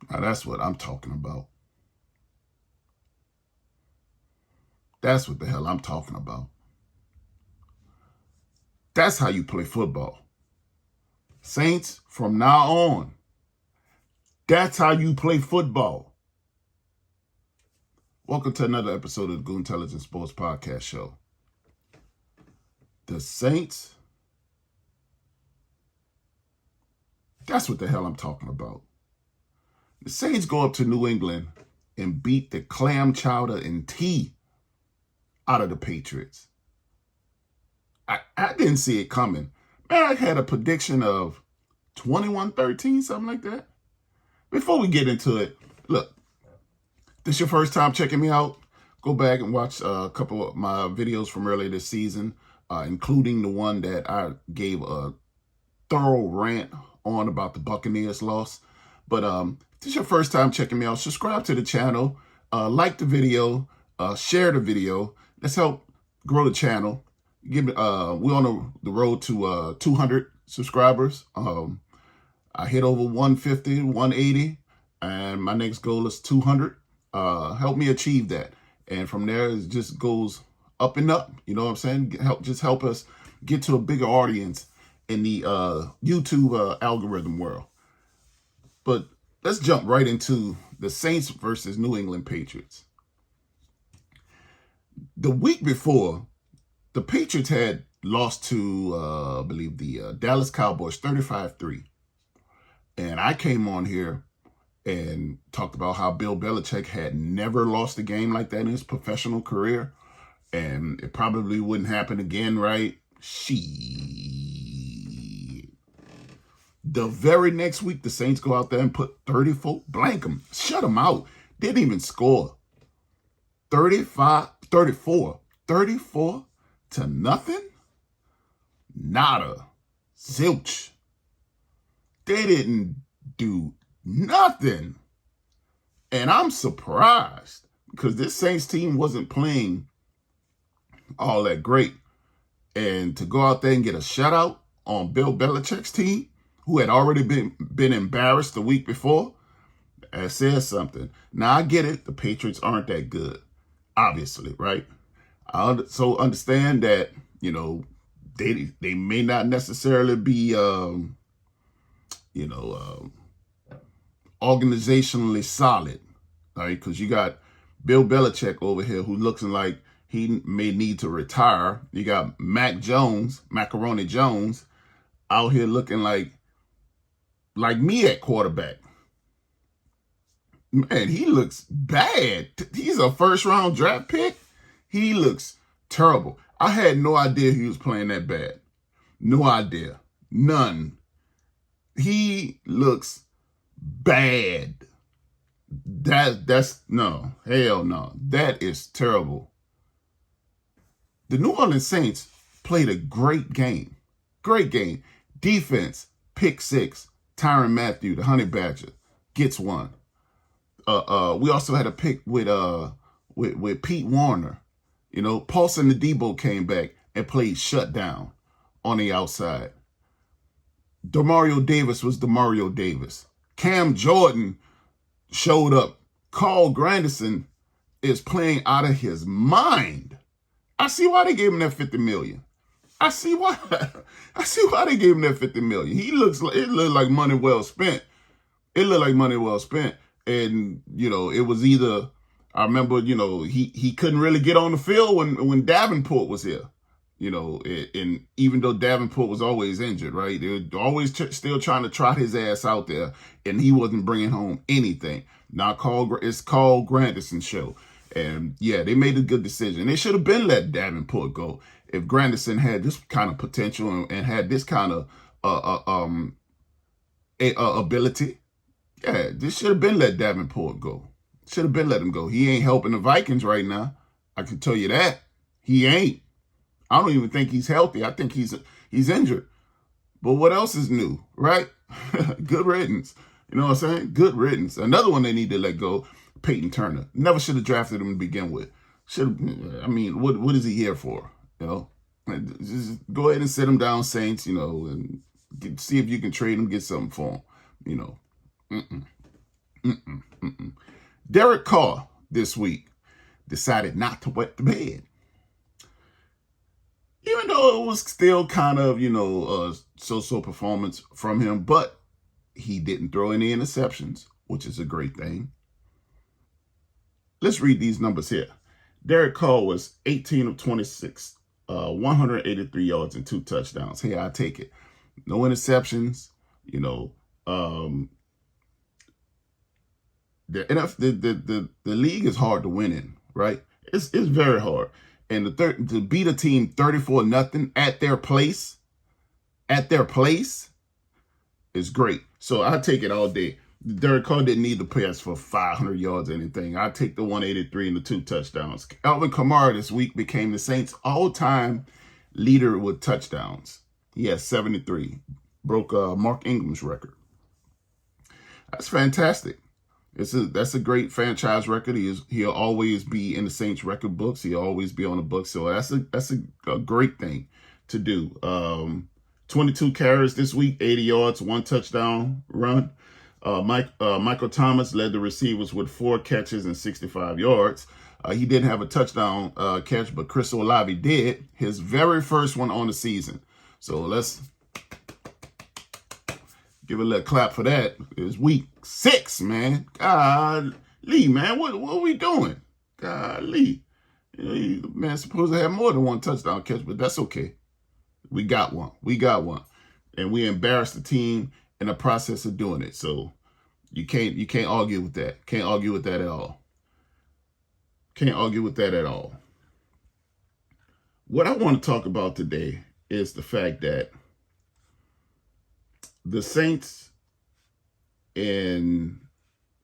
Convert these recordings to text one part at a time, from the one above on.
Now that's what I'm talking about. That's what the hell I'm talking about. That's how you play football. Saints, from now on, that's how you play football. Welcome to another episode of the Goon Intelligence Sports Podcast Show. The Saints, that's what the hell I'm talking about. The Saints go up to New England and beat the clam chowder and tea out of the Patriots. I didn't see it coming. Man, I had a prediction of 21-13, something like that. Before we get into it, look, this your first time checking me out? Go back and watch a couple of my videos from earlier this season, including the one that I gave a thorough rant on about the Buccaneers loss. But this is your first time checking me out, subscribe to the channel, like the video, share the video. Let's help grow the channel. We're on the road to 200 subscribers. I hit over 150, 180, and my next goal is 200. Help me achieve that. And from there, it just goes up and up. You know what I'm saying? Help us get to a bigger audience in the YouTube algorithm world. But let's jump right into the Saints versus New England Patriots. The week before, the Patriots had lost to, I believe, the Dallas Cowboys 35-3. And I came on here and talked about how Bill Belichick had never lost a game like that in his professional career. And it probably wouldn't happen again, right? Shit. The very next week, the Saints go out there and put 34, blank them, shut them out. Didn't even score. 34 to nothing? Nada. Zilch. They didn't do nothing. And I'm surprised because this Saints team wasn't playing all that great. And to go out there and get a shutout on Bill Belichick's team, who had already been embarrassed the week before, that says something. Now, I get it. The Patriots aren't that good, obviously, right? So understand that, you know, they may not necessarily be, organizationally solid, right? Because you got Bill Belichick over here who looks like he may need to retire. You got Macaroni Jones, out here looking like me at quarterback. Man, he looks bad. He's a first-round draft pick. He looks terrible. I had no idea he was playing that bad. No idea. None. He looks bad. That's no. Hell no. That is terrible. The New Orleans Saints played a great game. Great game. Defense, pick six. Tyrann Mathieu, the Honey Badger, gets one. We also had a pick with Pete Warner. You know, Paulson Adebo came back and played shutdown on the outside. Demario Davis was Demario Davis. Cam Jordan showed up. Carl Granderson is playing out of his mind. I see why they gave him that $50 million. I see why they gave him that $50 million. It looked like money well spent. It looked like money well spent. And, you know, it was either, I remember, you know, he couldn't really get on the field when Davenport was here. You know, and even though Davenport was always injured, right? They were always still trying to trot his ass out there, and he wasn't bringing home anything. Now it's Carl Granderson's show. And, yeah, they made a good decision. They should have been let Davenport go if Granderson had this kind of potential and had this kind of ability. Yeah, this should have been let Davenport go. Should have been let him go. He ain't helping the Vikings right now. I can tell you that. He ain't. I don't even think he's healthy. I think he's injured. But what else is new, right? Good riddance. You know what I'm saying? Good riddance. Another one they need to let go, Peyton Turner. Never should have drafted him to begin with. What is he here for? You know? Just go ahead and sit him down, Saints, you know, and see if you can trade him, get something for him, you know. Derek Carr this week decided not to wet the bed. Even though it was still kind of, so-so performance from him, but he didn't throw any interceptions, which is a great thing. Let's read these numbers here. Derek Carr was 18 of 26, 183 yards and 2 touchdowns. Hey, I take it. No interceptions. The league is hard to win in, right? It's very hard. And to beat a team 34-0 at their place is great. So I take it all day. Derek Carr didn't need to pass for 500 yards or anything. I take the 183 and the 2 touchdowns. Alvin Kamara this week became the Saints' all-time leader with touchdowns. He has 73. Broke Mark Ingram's record. That's fantastic. That's a great franchise record. He'll always be in the Saints record books. He'll always be on the books. So that's a great thing to do. 22 carries this week, 80 yards, 1 touchdown run. Michael Thomas led the receivers with 4 catches and 65 yards. He didn't have a touchdown catch, but Chris Olave did, his very first one on the season. So let's give a little clap for that. It was week 6, man. Golly, man, what are we doing? Golly. Man, supposed to have more than 1 touchdown catch, but that's okay. We got one. And we embarrassed the team in the process of doing it. So you can't argue with that. Can't argue with that at all. What I want to talk about today is the fact that the Saints, in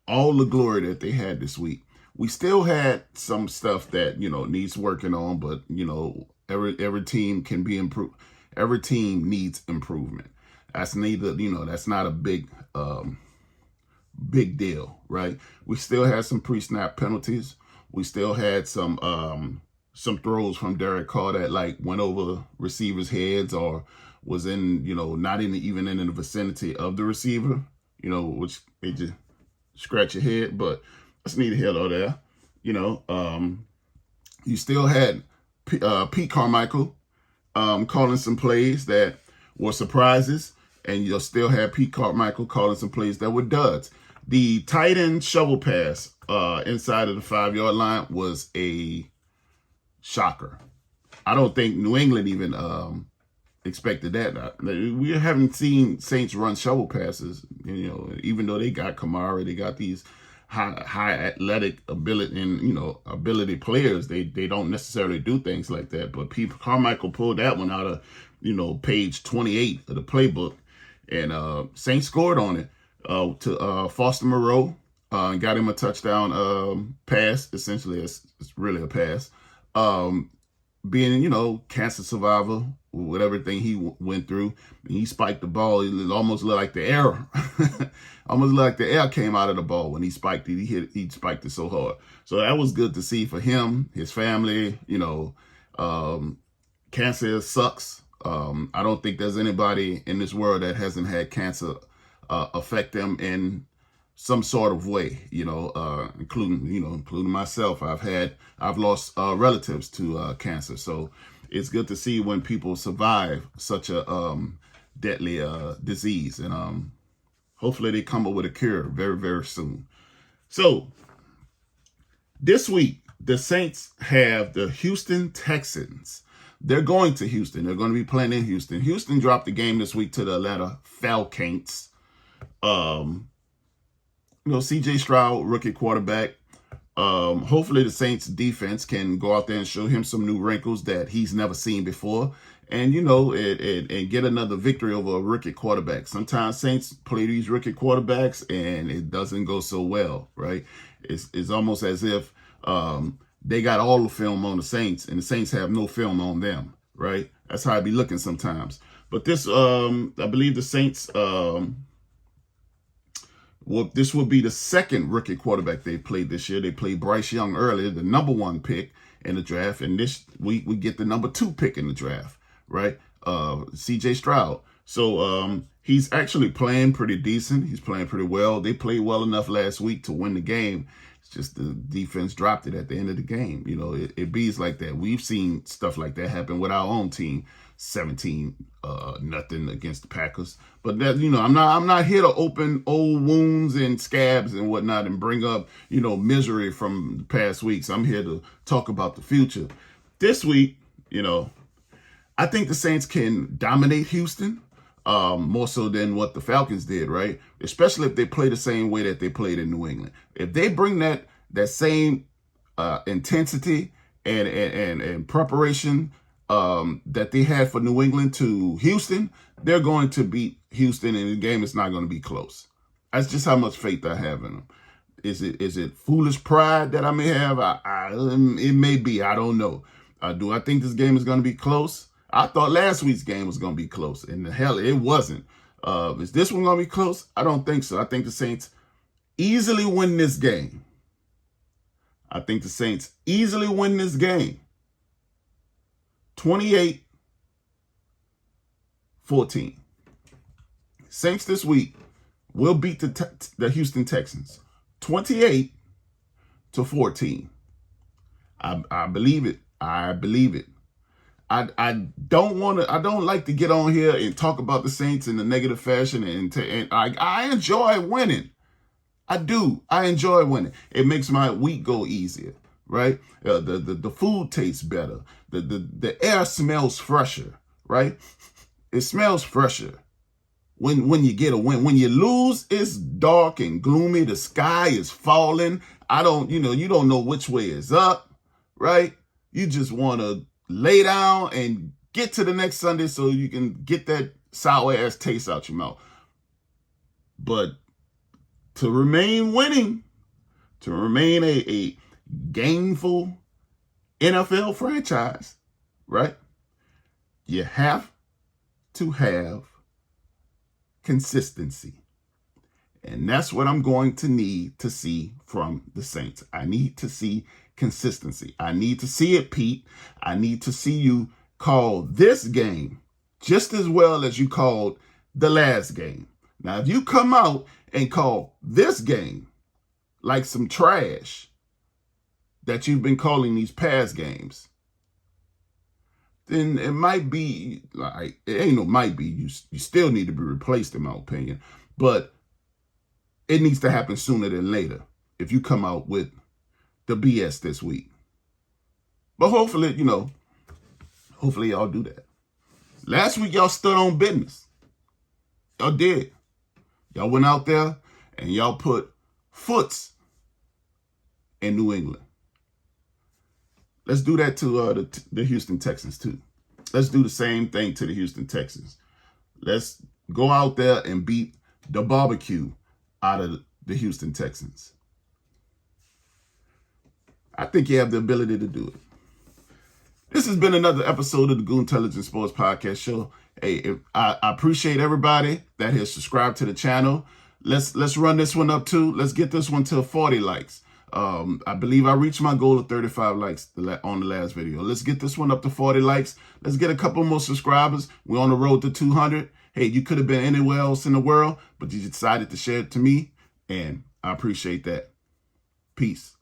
all the glory that they had this week, we still had some stuff that, needs working on, but, every team can be improved. Every team needs improvement. That's not a big deal, right? We still had some pre-snap penalties. We still had some throws from Derek Carr that went over receivers' heads or was not even in the vicinity of the receiver, which they just scratch your head, but that's neither here nor there. You still had Pete Carmichael calling some plays that were surprises, and you'll still have Pete Carmichael calling some plays that were duds. The tight end shovel pass inside of the 5-yard line was a shocker. I don't think New England even expected that. We haven't seen Saints run shovel passes, even though they got Kamara, they got these high athletic ability and ability players. They don't necessarily do things like that. But Pete Carmichael pulled that one out of page 28 of the playbook, and Saints scored on it to Foster Moreau and got him a touchdown pass. Essentially, it's really a pass. Being cancer survivor with everything he went through, and he spiked the ball. It almost looked like the air came out of the ball when he spiked it. He spiked it so hard. So that was good to see for him, his family. Cancer sucks. I don't think there's anybody in this world that hasn't had cancer affect them in some sort of way, including myself. I've lost relatives to cancer. So it's good to see when people survive such a deadly disease, and hopefully they come up with a cure very, very soon. So this week, the Saints have the Houston Texans. They're going to Houston. They're going to be playing in Houston. Houston dropped the game this week to the Atlanta Falcons. CJ Stroud, rookie quarterback. Hopefully the Saints defense can go out there and show him some new wrinkles that he's never seen before, and and get another victory over a rookie quarterback. Sometimes Saints play these rookie quarterbacks and it doesn't go so well, right? It's almost as if they got all the film on the Saints and the Saints have no film on them, right? That's how I be looking sometimes. But this, I believe the Saints, this will be the second rookie quarterback they played this year. They played Bryce Young earlier, the number 1 pick in the draft, and this week we get the number 2 pick in the draft, right? CJ Stroud. So He's actually playing pretty decent. He's playing pretty well. They played well enough last week to win the game. It's just the defense dropped it at the end of the game. You know, it bees like that. We've seen stuff like that happen with our own team, 17-0 against the Packers. But that, you know, I'm not here to open old wounds and scabs and whatnot and bring up, you know, misery from the past weeks. I'm here to talk about the future. This week, you know, I think the Saints can dominate Houston. More so than what the Falcons did, right? Especially if they play the same way that they played in New England. If they bring that same intensity and preparation that they had for New England to Houston, they're going to beat Houston, and the game is not going to be close. That's just how much faith I have in them. Is it foolish pride that I may have? It may be. I don't know. Do I think this game is going to be close? I thought last week's game was going to be close, and the hell, it wasn't. Is this one going to be close? I don't think so. I think the Saints easily win this game. I think the Saints easily win this game. 28-14. Saints this week will beat the Houston Texans 28-14. I believe it. I believe it. I don't like to get on here and talk about the Saints in a negative fashion, and I enjoy winning. I do. I enjoy winning. It makes my week go easier, right? The food tastes better. The air smells fresher, right? It smells fresher when you get a win. When you lose, it's dark and gloomy. The sky is falling. You don't know which way is up, right? You just want to lay down and get to the next Sunday so you can get that sour ass taste out your mouth. But to remain winning, to remain a gainful NFL franchise, right? You have to have consistency. And that's what I'm going to need to see from the Saints. I need to see consistency. I need to see it, Pete. I need to see you call this game just as well as you called the last game. Now, if you come out and call this game like some trash that you've been calling these past games, then it might be, like, it ain't no might be, you still need to be replaced in my opinion, but it needs to happen sooner than later if you come out with the BS this week. But hopefully, hopefully y'all do that. Last week, y'all stood on business. Y'all did. Y'all went out there and y'all put foots in New England. Let's do that to the Houston Texans too. Let's do the same thing to the Houston Texans. Let's go out there and beat the barbecue out of the Houston Texans. I think you have the ability to do it. This has been another episode of the Goon Intelligence Sports Podcast Show. Hey, I appreciate everybody that has subscribed to the channel. Let's run this one up too. Let's get this one to 40 likes. I believe I reached my goal of 35 likes on the last video. Let's get this one up to 40 likes. Let's get a couple more subscribers. We're on the road to 200. Hey, you could have been anywhere else in the world, but you decided to share it to me, and I appreciate that. Peace.